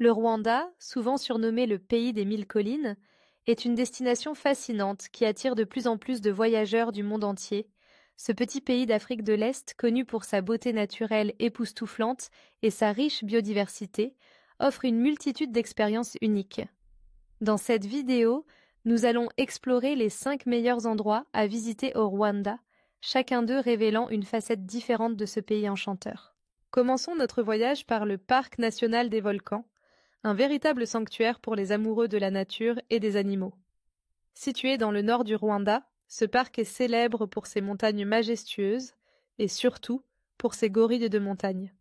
Le Rwanda, souvent surnommé le pays des 1000 collines, est une destination fascinante qui attire de plus en plus de voyageurs du monde entier. Ce petit pays d'Afrique de l'Est, connu pour sa beauté naturelle époustouflante et sa riche biodiversité, offre une multitude d'expériences uniques. Dans cette vidéo, nous allons explorer les 5 meilleurs endroits à visiter au Rwanda, chacun d'eux révélant une facette différente de ce pays enchanteur. Commençons notre voyage par le Parc national des volcans, un véritable sanctuaire pour les amoureux de la nature et des animaux. Situé dans le nord du Rwanda, ce parc est célèbre pour ses montagnes majestueuses et surtout pour ses gorilles de montagne.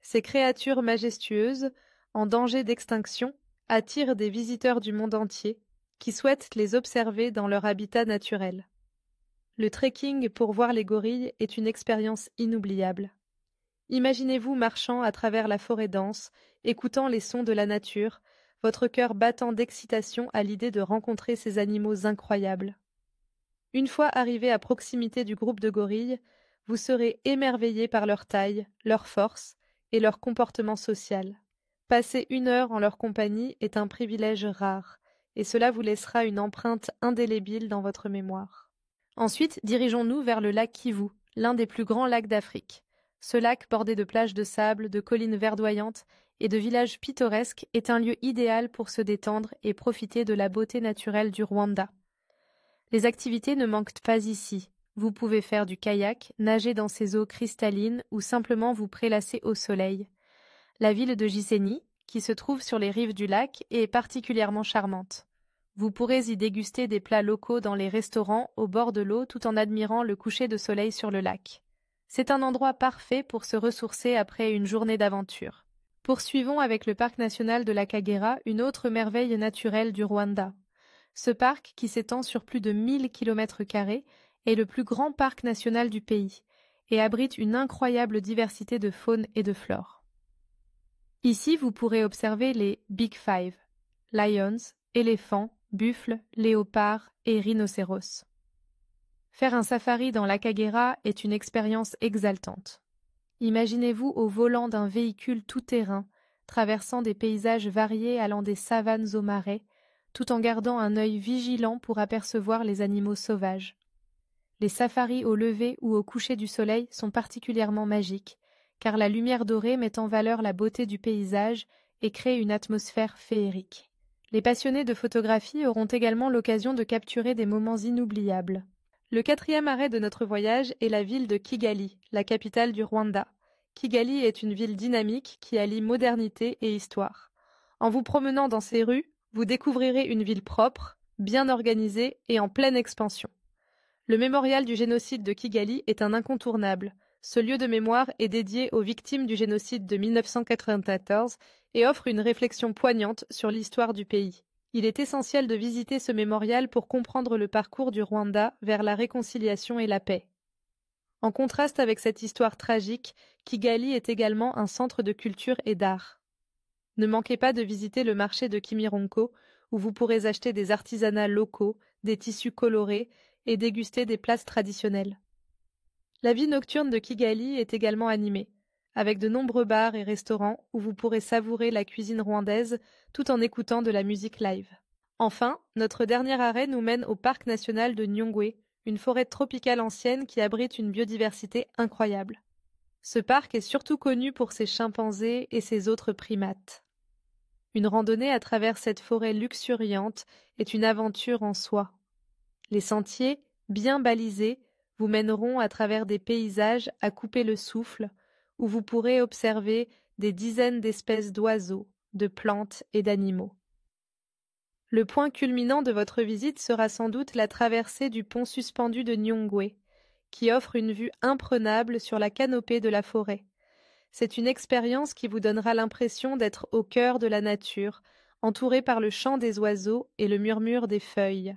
Ces créatures majestueuses, en danger d'extinction, attirent des visiteurs du monde entier qui souhaitent les observer dans leur habitat naturel. Le trekking pour voir les gorilles est une expérience inoubliable. Imaginez-vous marchant à travers la forêt dense, écoutant les sons de la nature, votre cœur battant d'excitation à l'idée de rencontrer ces animaux incroyables. Une fois arrivé à proximité du groupe de gorilles, vous serez émerveillé par leur taille, leur force et leur comportement social. Passer 1 heure en leur compagnie est un privilège rare, et cela vous laissera une empreinte indélébile dans votre mémoire. Ensuite, dirigeons-nous vers le lac Kivu, l'un des plus grands lacs d'Afrique. Ce lac, bordé de plages de sable, de collines verdoyantes et de villages pittoresques, est un lieu idéal pour se détendre et profiter de la beauté naturelle du Rwanda. Les activités ne manquent pas ici. Vous pouvez faire du kayak, nager dans ces eaux cristallines ou simplement vous prélasser au soleil. La ville de Gisenyi, qui se trouve sur les rives du lac, est particulièrement charmante. Vous pourrez y déguster des plats locaux dans les restaurants au bord de l'eau tout en admirant le coucher de soleil sur le lac. C'est un endroit parfait pour se ressourcer après une journée d'aventure. Poursuivons avec le parc national de la Kagera, une autre merveille naturelle du Rwanda. Ce parc, qui s'étend sur plus de 1000 km², est le plus grand parc national du pays et abrite une incroyable diversité de faune et de flore. Ici, vous pourrez observer les Big Five, lions, éléphants, buffles, léopards et rhinocéros. Faire un safari dans la Kagera est une expérience exaltante. Imaginez-vous au volant d'un véhicule tout-terrain, traversant des paysages variés allant des savanes aux marais, tout en gardant un œil vigilant pour apercevoir les animaux sauvages. Les safaris au lever ou au coucher du soleil sont particulièrement magiques, car la lumière dorée met en valeur la beauté du paysage et crée une atmosphère féerique. Les passionnés de photographie auront également l'occasion de capturer des moments inoubliables. Le 4e arrêt de notre voyage est la ville de Kigali, la capitale du Rwanda. Kigali est une ville dynamique qui allie modernité et histoire. En vous promenant dans ses rues, vous découvrirez une ville propre, bien organisée et en pleine expansion. Le mémorial du génocide de Kigali est un incontournable. Ce lieu de mémoire est dédié aux victimes du génocide de 1994 et offre une réflexion poignante sur l'histoire du pays. Il est essentiel de visiter ce mémorial pour comprendre le parcours du Rwanda vers la réconciliation et la paix. En contraste avec cette histoire tragique, Kigali est également un centre de culture et d'art. Ne manquez pas de visiter le marché de Kimironko, où vous pourrez acheter des artisanats locaux, des tissus colorés et déguster des plats traditionnels. La vie nocturne de Kigali est également animée, avec de nombreux bars et restaurants où vous pourrez savourer la cuisine rwandaise tout en écoutant de la musique live. Enfin, notre dernier arrêt nous mène au parc national de Nyungwe, une forêt tropicale ancienne qui abrite une biodiversité incroyable. Ce parc est surtout connu pour ses chimpanzés et ses autres primates. Une randonnée à travers cette forêt luxuriante est une aventure en soi. Les sentiers, bien balisés, vous mèneront à travers des paysages à couper le souffle, où vous pourrez observer des dizaines d'espèces d'oiseaux, de plantes et d'animaux. Le point culminant de votre visite sera sans doute la traversée du pont suspendu de Nyungwe, qui offre une vue imprenable sur la canopée de la forêt. C'est une expérience qui vous donnera l'impression d'être au cœur de la nature, entouré par le chant des oiseaux et le murmure des feuilles.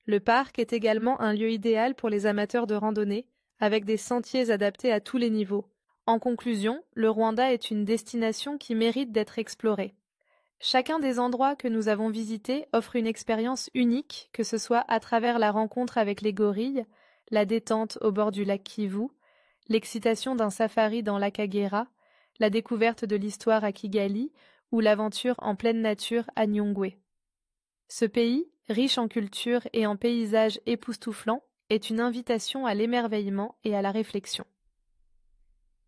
Le parc est également un lieu idéal pour les amateurs de randonnée, avec des sentiers adaptés à tous les niveaux. En conclusion, le Rwanda est une destination qui mérite d'être explorée. Chacun des endroits que nous avons visités offre une expérience unique, que ce soit à travers la rencontre avec les gorilles, la détente au bord du lac Kivu, l'excitation d'un safari dans la Kagera, la découverte de l'histoire à Kigali ou l'aventure en pleine nature à Nyungwe. Ce pays, riche en culture et en paysages époustouflants, est une invitation à l'émerveillement et à la réflexion.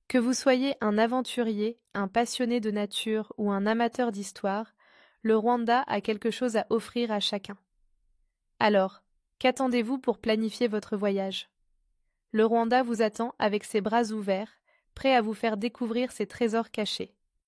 Que vous soyez un aventurier, un passionné de nature ou un amateur d'histoire, le Rwanda a quelque chose à offrir à chacun. Alors, qu'attendez-vous pour planifier votre voyage? Le Rwanda vous attend avec ses bras ouverts, prêt à vous faire découvrir ses trésors cachés.